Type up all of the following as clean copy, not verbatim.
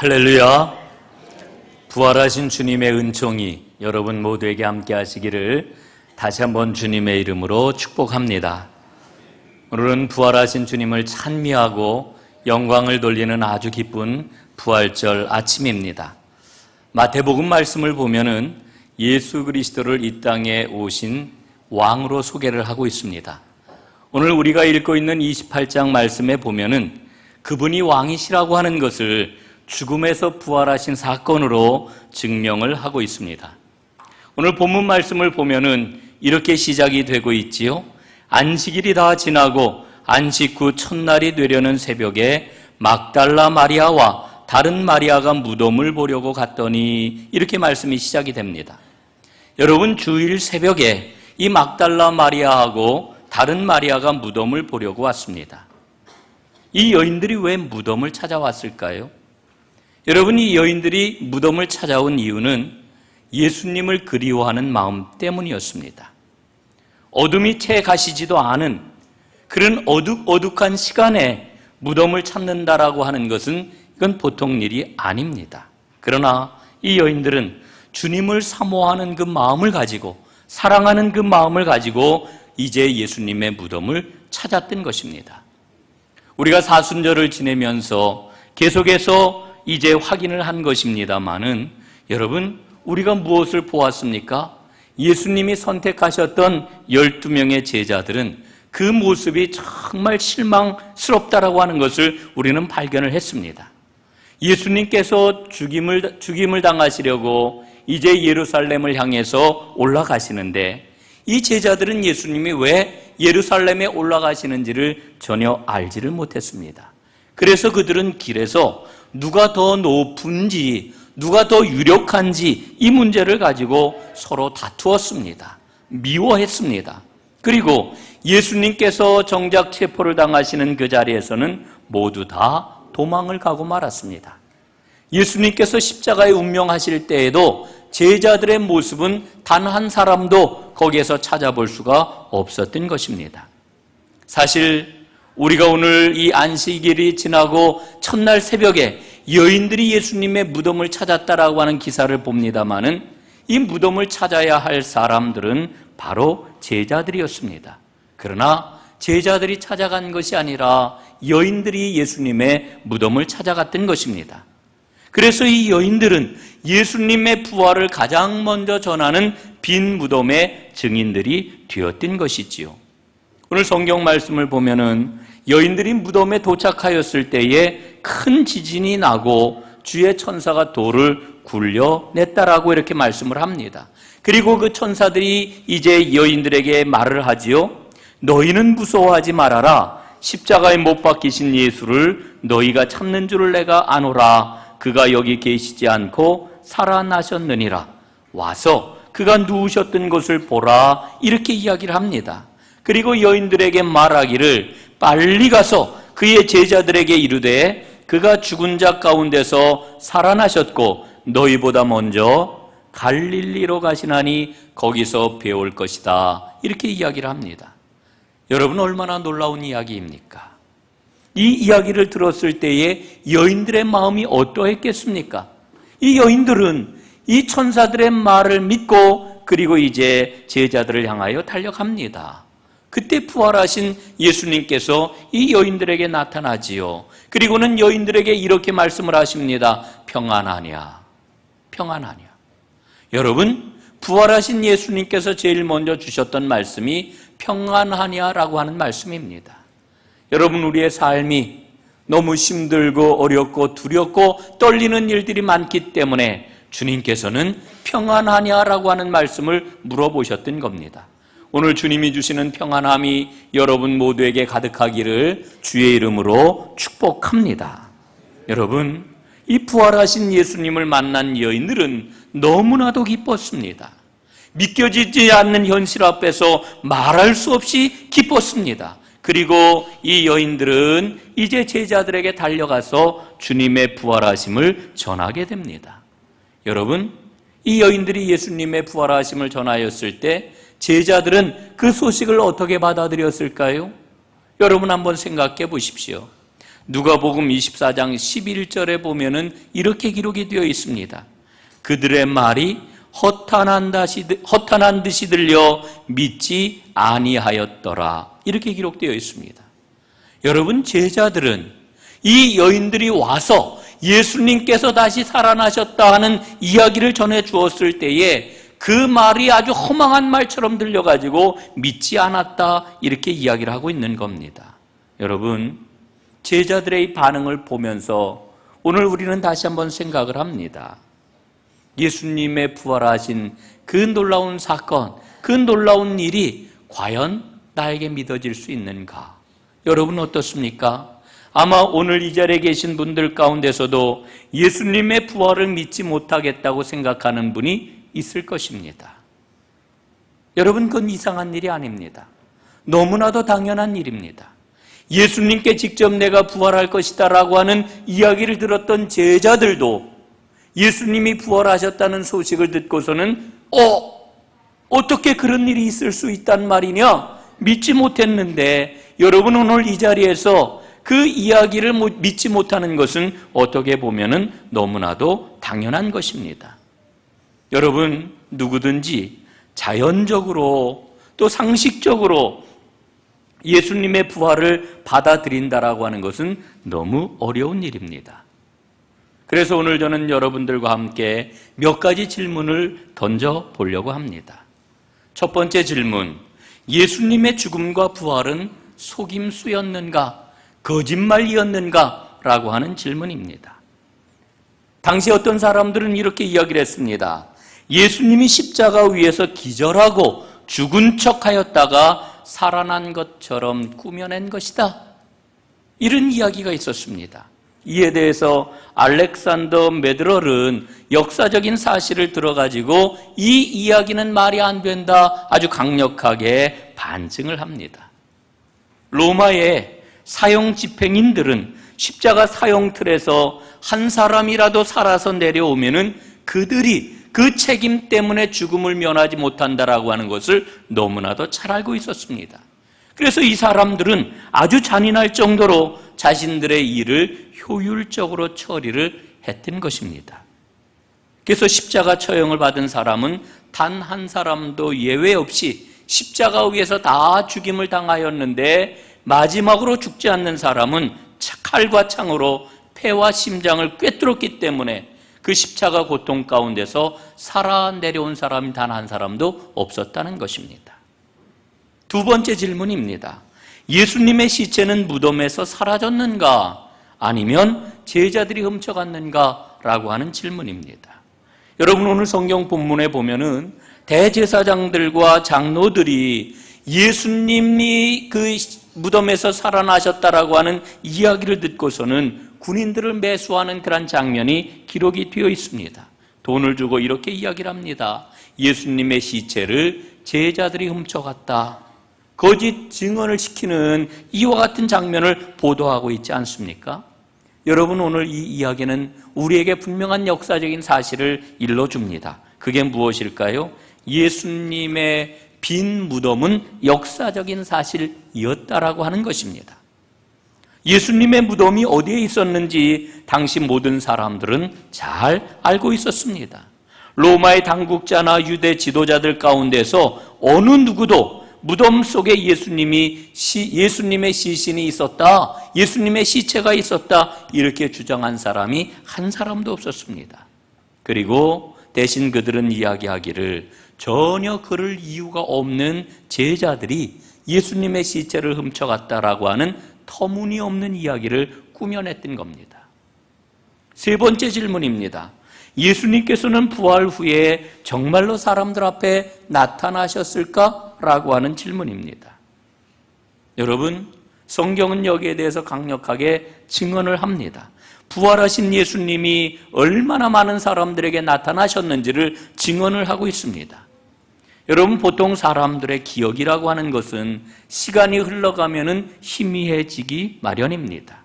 할렐루야. 부활하신 주님의 은총이 여러분 모두에게 함께 하시기를 다시 한번 주님의 이름으로 축복합니다. 오늘은 부활하신 주님을 찬미하고 영광을 돌리는 아주 기쁜 부활절 아침입니다. 마태복음 말씀을 보면은 예수 그리스도를 이 땅에 오신 왕으로 소개를 하고 있습니다. 오늘 우리가 읽고 있는 28장 말씀에 보면은 그분이 왕이시라고 하는 것을 죽음에서 부활하신 사건으로 증명을 하고 있습니다. 오늘 본문 말씀을 보면은 이렇게 시작이 되고 있지요. 안식일이 다 지나고 안식 후 첫날이 되려는 새벽에 막달라 마리아와 다른 마리아가 무덤을 보려고 갔더니 이렇게 말씀이 시작이 됩니다. 여러분, 주일 새벽에 이 막달라 마리아하고 다른 마리아가 무덤을 보려고 왔습니다. 이 여인들이 왜 무덤을 찾아왔을까요? 여러분, 이 여인들이 무덤을 찾아온 이유는 예수님을 그리워하는 마음 때문이었습니다. 어둠이 채 가시지도 않은 그런 어둑어둑한 시간에 무덤을 찾는다라고 하는 것은 이건 보통 일이 아닙니다. 그러나 이 여인들은 주님을 사모하는 그 마음을 가지고, 사랑하는 그 마음을 가지고 이제 예수님의 무덤을 찾았던 것입니다. 우리가 사순절을 지내면서 계속해서 이제 확인을 한 것입니다마는, 여러분, 우리가 무엇을 보았습니까? 예수님이 선택하셨던 12명의 제자들은 그 모습이 정말 실망스럽다라고 하는 것을 우리는 발견을 했습니다. 예수님께서 죽임을 당하시려고 이제 예루살렘을 향해서 올라가시는데, 이 제자들은 예수님이 왜 예루살렘에 올라가시는지를 전혀 알지를 못했습니다. 그래서 그들은 길에서 누가 더 높은지, 누가 더 유력한지 이 문제를 가지고 서로 다투었습니다. 미워했습니다. 그리고 예수님께서 정작 체포를 당하시는 그 자리에서는 모두 다 도망을 가고 말았습니다. 예수님께서 십자가에 운명하실 때에도 제자들의 모습은 단 한 사람도 거기에서 찾아볼 수가 없었던 것입니다. 사실 우리가 오늘 이 안식일이 지나고 첫날 새벽에 여인들이 예수님의 무덤을 찾았다라고 하는 기사를 봅니다마는, 이 무덤을 찾아야 할 사람들은 바로 제자들이었습니다. 그러나 제자들이 찾아간 것이 아니라 여인들이 예수님의 무덤을 찾아갔던 것입니다. 그래서 이 여인들은 예수님의 부활을 가장 먼저 전하는 빈 무덤의 증인들이 되었던 것이지요. 오늘 성경 말씀을 보면은 여인들이 무덤에 도착하였을 때에 큰 지진이 나고 주의 천사가 돌을 굴려냈다라고 이렇게 말씀을 합니다. 그리고 그 천사들이 이제 여인들에게 말을 하지요. 너희는 무서워하지 말아라. 십자가에 못 박히신 예수를 너희가 찾는 줄을 내가 아노라. 그가 여기 계시지 않고 살아나셨느니라. 와서 그가 누우셨던 것을 보라. 이렇게 이야기를 합니다. 그리고 여인들에게 말하기를 빨리 가서 그의 제자들에게 이르되 그가 죽은 자 가운데서 살아나셨고 너희보다 먼저 갈릴리로 가시나니 거기서 배울 것이다. 이렇게 이야기를 합니다. 여러분, 얼마나 놀라운 이야기입니까? 이 이야기를 들었을 때에 여인들의 마음이 어떠했겠습니까? 이 여인들은 이 천사들의 말을 믿고 그리고 이제 제자들을 향하여 달려갑니다. 그때 부활하신 예수님께서 이 여인들에게 나타나지요. 그리고는 여인들에게 이렇게 말씀을 하십니다. 평안하냐? 평안하냐? 여러분, 부활하신 예수님께서 제일 먼저 주셨던 말씀이 평안하냐라고 하는 말씀입니다. 여러분, 우리의 삶이 너무 힘들고 어렵고 두렵고 떨리는 일들이 많기 때문에 주님께서는 평안하냐라고 하는 말씀을 물어보셨던 겁니다. 오늘 주님이 주시는 평안함이 여러분 모두에게 가득하기를 주의 이름으로 축복합니다. 여러분, 이 부활하신 예수님을 만난 여인들은 너무나도 기뻤습니다. 믿겨지지 않는 현실 앞에서 말할 수 없이 기뻤습니다. 그리고 이 여인들은 이제 제자들에게 달려가서 주님의 부활하심을 전하게 됩니다. 여러분, 이 여인들이 예수님의 부활하심을 전하였을 때 제자들은 그 소식을 어떻게 받아들였을까요? 여러분 한번 생각해 보십시오. 누가복음 24장 11절에 보면은 이렇게 기록이 되어 있습니다. 그들의 말이 허탄한 듯이 들려 믿지 아니하였더라. 이렇게 기록되어 있습니다. 여러분, 제자들은 이 여인들이 와서 예수님께서 다시 살아나셨다 하는 이야기를 전해 주었을 때에 그 말이 아주 허망한 말처럼 들려가지고 믿지 않았다, 이렇게 이야기를 하고 있는 겁니다. 여러분, 제자들의 이 반응을 보면서 오늘 우리는 다시 한번 생각을 합니다. 예수님의 부활하신 그 놀라운 사건, 그 놀라운 일이 과연 나에게 믿어질 수 있는가? 여러분 어떻습니까? 아마 오늘 이 자리에 계신 분들 가운데서도 예수님의 부활을 믿지 못하겠다고 생각하는 분이 있을 것입니다. 여러분, 그건 이상한 일이 아닙니다. 너무나도 당연한 일입니다. 예수님께 직접 내가 부활할 것이다 라고 하는 이야기를 들었던 제자들도 예수님이 부활하셨다는 소식을 듣고서는 어떻게 그런 일이 있을 수 있단 말이냐? 믿지 못했는데, 여러분 오늘 이 자리에서 그 이야기를 믿지 못하는 것은 어떻게 보면은 너무나도 당연한 것입니다. 여러분, 누구든지 자연적으로 또 상식적으로 예수님의 부활을 받아들인다라고 하는 것은 너무 어려운 일입니다. 그래서 오늘 저는 여러분들과 함께 몇 가지 질문을 던져보려고 합니다. 첫 번째 질문, 예수님의 죽음과 부활은 속임수였는가, 거짓말이었는가 라고 하는 질문입니다. 당시 어떤 사람들은 이렇게 이야기를 했습니다. 예수님이 십자가 위에서 기절하고 죽은 척하였다가 살아난 것처럼 꾸며낸 것이다, 이런 이야기가 있었습니다. 이에 대해서 알렉산더 메드럴은 역사적인 사실을 들어가지고 이 이야기는 말이 안 된다, 아주 강력하게 반증을 합니다. 로마의 사형 집행인들은 십자가 사형틀에서 한 사람이라도 살아서 내려오면은 그들이 그 책임 때문에 죽음을 면하지 못한다라고 하는 것을 너무나도 잘 알고 있었습니다. 그래서 이 사람들은 아주 잔인할 정도로 자신들의 일을 효율적으로 처리를 했던 것입니다. 그래서 십자가 처형을 받은 사람은 단 한 사람도 예외 없이 십자가 위에서 다 죽임을 당하였는데, 마지막으로 죽지 않는 사람은 칼과 창으로 폐와 심장을 꿰뚫었기 때문에 그 십자가 고통 가운데서 살아 내려온 사람이 단 한 사람도 없었다는 것입니다. 두 번째 질문입니다. 예수님의 시체는 무덤에서 사라졌는가, 아니면 제자들이 훔쳐갔는가 라고 하는 질문입니다. 여러분, 오늘 성경 본문에 보면은 대제사장들과 장로들이 예수님이 그 무덤에서 살아나셨다라고 하는 이야기를 듣고서는 군인들을 매수하는 그런 장면이 기록이 되어 있습니다. 돈을 주고 이렇게 이야기를 합니다. 예수님의 시체를 제자들이 훔쳐갔다. 거짓 증언을 시키는 이와 같은 장면을 보도하고 있지 않습니까? 여러분, 오늘 이 이야기는 우리에게 분명한 역사적인 사실을 일러줍니다. 그게 무엇일까요? 예수님의 빈 무덤은 역사적인 사실이었다라고 하는 것입니다. 예수님의 무덤이 어디에 있었는지 당시 모든 사람들은 잘 알고 있었습니다. 로마의 당국자나 유대 지도자들 가운데서 어느 누구도 무덤 속에 예수님의 시신이 있었다, 예수님의 시체가 있었다, 이렇게 주장한 사람이 한 사람도 없었습니다. 그리고 대신 그들은 이야기하기를 전혀 그럴 이유가 없는 제자들이 예수님의 시체를 훔쳐갔다라고 하는 터무니없는 이야기를 꾸며냈던 겁니다. 세 번째 질문입니다. 예수님께서는 부활 후에 정말로 사람들 앞에 나타나셨을까? 라고 하는 질문입니다. 여러분, 성경은 여기에 대해서 강력하게 증언을 합니다. 부활하신 예수님이 얼마나 많은 사람들에게 나타나셨는지를 증언을 하고 있습니다. 여러분, 보통 사람들의 기억이라고 하는 것은 시간이 흘러가면은 희미해지기 마련입니다.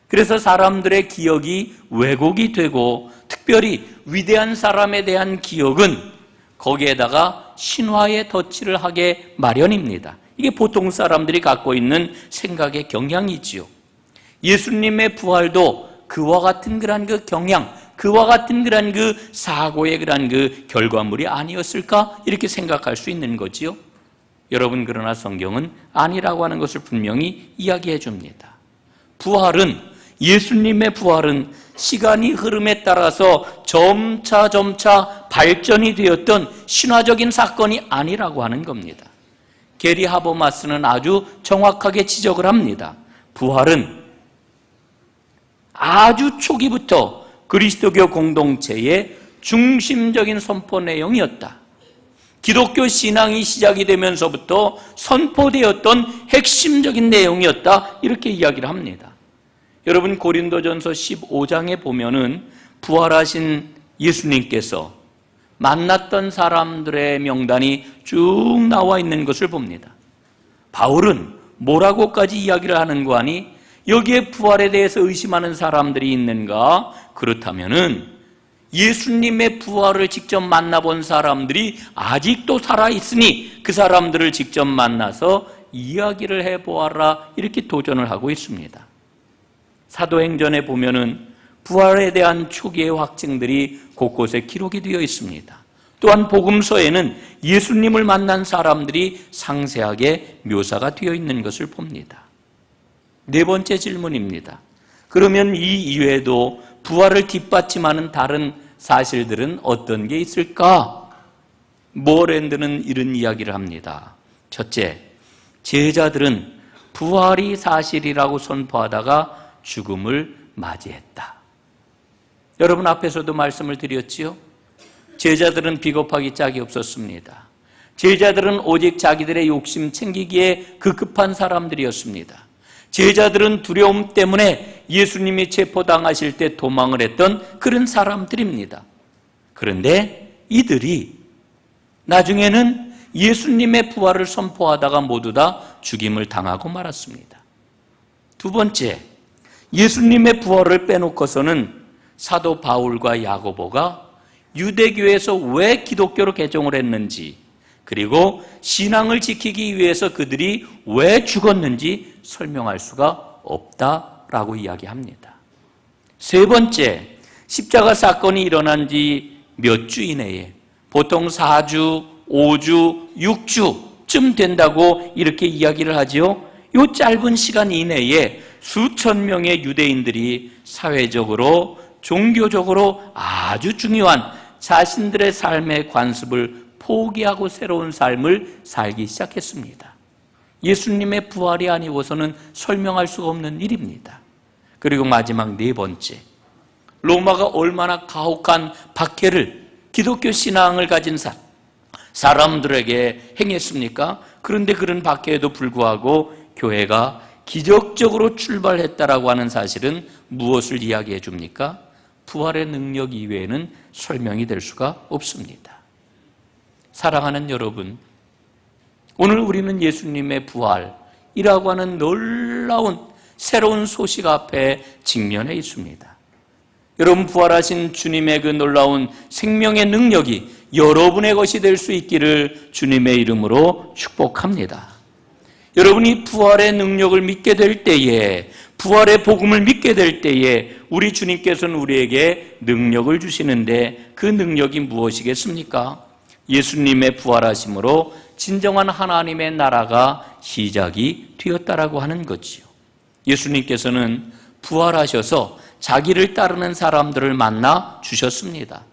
그래서 사람들의 기억이 왜곡이 되고, 특별히 위대한 사람에 대한 기억은 거기에다가 신화의 덧칠을 하게 마련입니다. 이게 보통 사람들이 갖고 있는 생각의 경향이지요. 예수님의 부활도 그와 같은 그런 그 경향, 그와 같은 그런 그 사고의 그런 그 결과물이 아니었을까? 이렇게 생각할 수 있는 거지요. 여러분, 그러나 성경은 아니라고 하는 것을 분명히 이야기해 줍니다. 예수님의 부활은 시간이 흐름에 따라서 점차 발전이 되었던 신화적인 사건이 아니라고 하는 겁니다. 게리 하버마스는 아주 정확하게 지적을 합니다. 부활은 아주 초기부터 그리스도교 공동체의 중심적인 선포 내용이었다. 기독교 신앙이 시작이 되면서부터 선포되었던 핵심적인 내용이었다. 이렇게 이야기를 합니다. 여러분, 고린도전서 15장에 보면은 부활하신 예수님께서 만났던 사람들의 명단이 쭉 나와 있는 것을 봅니다. 바울은 뭐라고까지 이야기를 하는 거 아니? 여기에 부활에 대해서 의심하는 사람들이 있는가? 그렇다면은 예수님의 부활을 직접 만나본 사람들이 아직도 살아있으니 그 사람들을 직접 만나서 이야기를 해보아라, 이렇게 도전을 하고 있습니다. 사도행전에 보면은 부활에 대한 초기의 확증들이 곳곳에 기록이 되어 있습니다. 또한 복음서에는 예수님을 만난 사람들이 상세하게 묘사가 되어 있는 것을 봅니다. 네 번째 질문입니다. 그러면 이 이외에도 부활을 뒷받침하는 다른 사실들은 어떤 게 있을까? 모랜드는 이런 이야기를 합니다. 첫째, 제자들은 부활이 사실이라고 선포하다가 죽음을 맞이했다. 여러분, 앞에서도 말씀을 드렸지요. 제자들은 비겁하기 짝이 없었습니다. 제자들은 오직 자기들의 욕심 챙기기에 급급한 사람들이었습니다. 제자들은 두려움 때문에 예수님이 체포당하실 때 도망을 했던 그런 사람들입니다. 그런데 이들이 나중에는 예수님의 부활을 선포하다가 모두 다 죽임을 당하고 말았습니다. 두 번째, 예수님의 부활을 빼놓고서는 사도 바울과 야고보가 유대교에서 왜 기독교로 개종을 했는지, 그리고 신앙을 지키기 위해서 그들이 왜 죽었는지 설명할 수가 없다라고 이야기합니다. 세 번째, 십자가 사건이 일어난 지 몇 주 이내에, 보통 4주, 5주, 6주쯤 된다고 이렇게 이야기를 하지요. 이 짧은 시간 이내에 수천 명의 유대인들이 사회적으로, 종교적으로 아주 중요한 자신들의 삶의 관습을 포기하고 새로운 삶을 살기 시작했습니다. 예수님의 부활이 아니고서는 설명할 수가 없는 일입니다. 그리고 마지막 네 번째, 로마가 얼마나 가혹한 박해를 기독교 신앙을 가진 사람들에게 행했습니까? 그런데 그런 박해에도 불구하고 교회가 기적적으로 출발했다라고 하는 사실은 무엇을 이야기해 줍니까? 부활의 능력 이외에는 설명이 될 수가 없습니다. 사랑하는 여러분, 오늘 우리는 예수님의 부활이라고 하는 놀라운 새로운 소식 앞에 직면해 있습니다. 여러분, 부활하신 주님의 그 놀라운 생명의 능력이 여러분의 것이 될 수 있기를 주님의 이름으로 축복합니다. 여러분이 부활의 능력을 믿게 될 때에, 부활의 복음을 믿게 될 때에 우리 주님께서는 우리에게 능력을 주시는데 그 능력이 무엇이겠습니까? 예수님의 부활하심으로 진정한 하나님의 나라가 시작이 되었다라고 하는 거지요. 예수님께서는 부활하셔서 자기를 따르는 사람들을 만나 주셨습니다.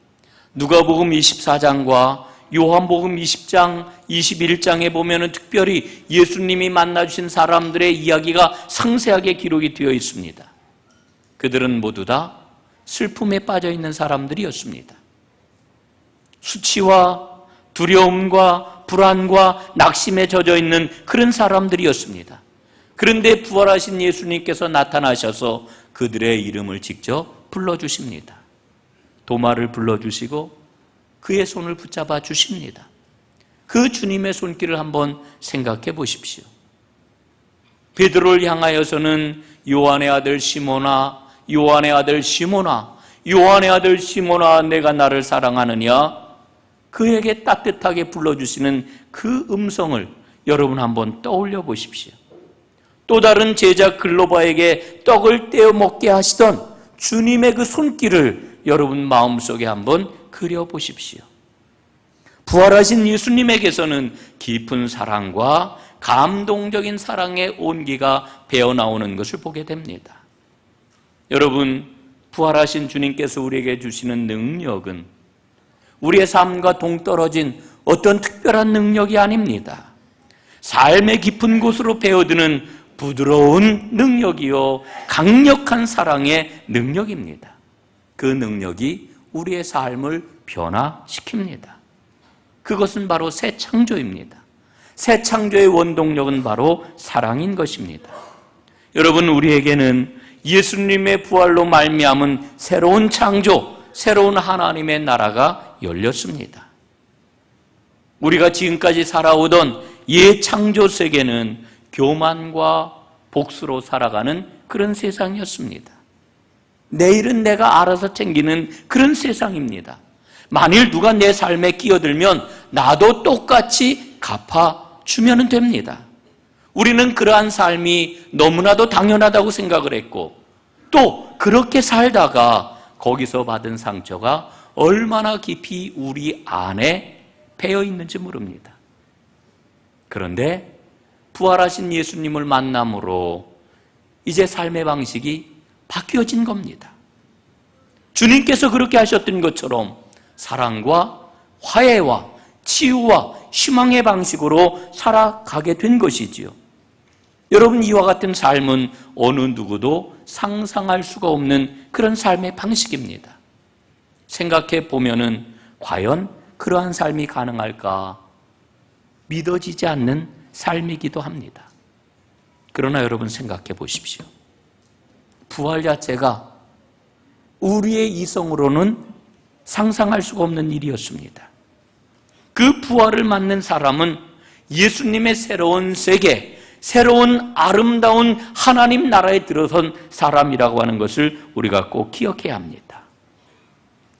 누가복음 24장과 요한복음 20장, 21장에 보면은 특별히 예수님이 만나주신 사람들의 이야기가 상세하게 기록이 되어 있습니다. 그들은 모두 다 슬픔에 빠져 있는 사람들이었습니다. 수치와 두려움과 불안과 낙심에 젖어 있는 그런 사람들이었습니다. 그런데 부활하신 예수님께서 나타나셔서 그들의 이름을 직접 불러주십니다. 도마를 불러주시고 그의 손을 붙잡아 주십니다. 그 주님의 손길을 한번 생각해 보십시오. 베드로를 향하여서는 요한의 아들 시몬아, 요한의 아들 시몬아, 요한의 아들 시몬아, 내가 나를 사랑하느냐? 그에게 따뜻하게 불러주시는 그 음성을 여러분 한번 떠올려 보십시오. 또 다른 제자 글로바에게 떡을 떼어 먹게 하시던 주님의 그 손길을 여러분 마음속에 한번 그려보십시오. 부활하신 예수님에게서는 깊은 사랑과 감동적인 사랑의 온기가 배어나오는 것을 보게 됩니다. 여러분, 부활하신 주님께서 우리에게 주시는 능력은 우리의 삶과 동떨어진 어떤 특별한 능력이 아닙니다. 삶의 깊은 곳으로 배어드는 부드러운 능력이요, 강력한 사랑의 능력입니다. 그 능력이 우리의 삶을 변화시킵니다. 그것은 바로 새 창조입니다. 새 창조의 원동력은 바로 사랑인 것입니다. 여러분, 우리에게는 예수님의 부활로 말미암은 새로운 창조, 새로운 하나님의 나라가 열렸습니다. 우리가 지금까지 살아오던 옛 창조 세계는 교만과 복수로 살아가는 그런 세상이었습니다. 내일은 내가 알아서 챙기는 그런 세상입니다. 만일 누가 내 삶에 끼어들면 나도 똑같이 갚아주면 됩니다. 우리는 그러한 삶이 너무나도 당연하다고 생각을 했고, 또 그렇게 살다가 거기서 받은 상처가 얼마나 깊이 우리 안에 배어 있는지 모릅니다. 그런데 부활하신 예수님을 만남으로 이제 삶의 방식이 바뀌어진 겁니다. 주님께서 그렇게 하셨던 것처럼 사랑과 화해와 치유와 희망의 방식으로 살아가게 된 것이지요. 여러분, 이와 같은 삶은 어느 누구도 상상할 수가 없는 그런 삶의 방식입니다. 생각해 보면은 과연 그러한 삶이 가능할까 믿어지지 않는 삶이기도 합니다. 그러나 여러분, 생각해 보십시오. 부활 자체가 우리의 이성으로는 상상할 수가 없는 일이었습니다. 그 부활을 맞는 사람은 예수님의 새로운 세계, 새로운 아름다운 하나님 나라에 들어선 사람이라고 하는 것을 우리가 꼭 기억해야 합니다.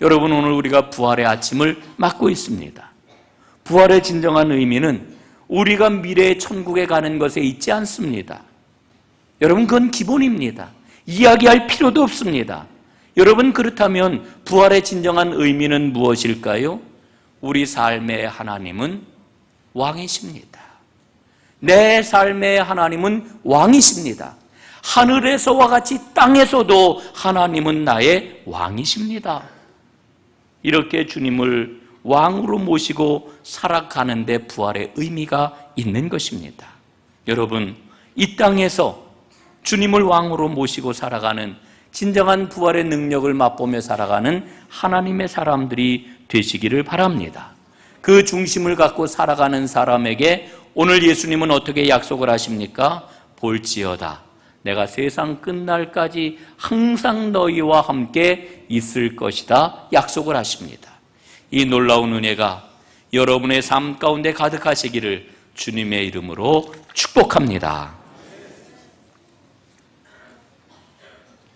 여러분, 오늘 우리가 부활의 아침을 맞고 있습니다. 부활의 진정한 의미는 우리가 미래의 천국에 가는 것에 있지 않습니다. 여러분, 그건 기본입니다. 이야기할 필요도 없습니다. 여러분, 그렇다면 부활의 진정한 의미는 무엇일까요? 우리 삶의 하나님은 왕이십니다. 내 삶의 하나님은 왕이십니다. 하늘에서와 같이 땅에서도 하나님은 나의 왕이십니다. 이렇게 주님을 왕으로 모시고 살아가는데 부활의 의미가 있는 것입니다. 여러분, 이 땅에서 주님을 왕으로 모시고 살아가는 진정한 부활의 능력을 맛보며 살아가는 하나님의 사람들이 되시기를 바랍니다. 그 중심을 갖고 살아가는 사람에게 오늘 예수님은 어떻게 약속을 하십니까? 볼지어다, 내가 세상 끝날까지 항상 너희와 함께 있을 것이다 약속을 하십니다. 이 놀라운 은혜가 여러분의 삶 가운데 가득하시기를 주님의 이름으로 축복합니다.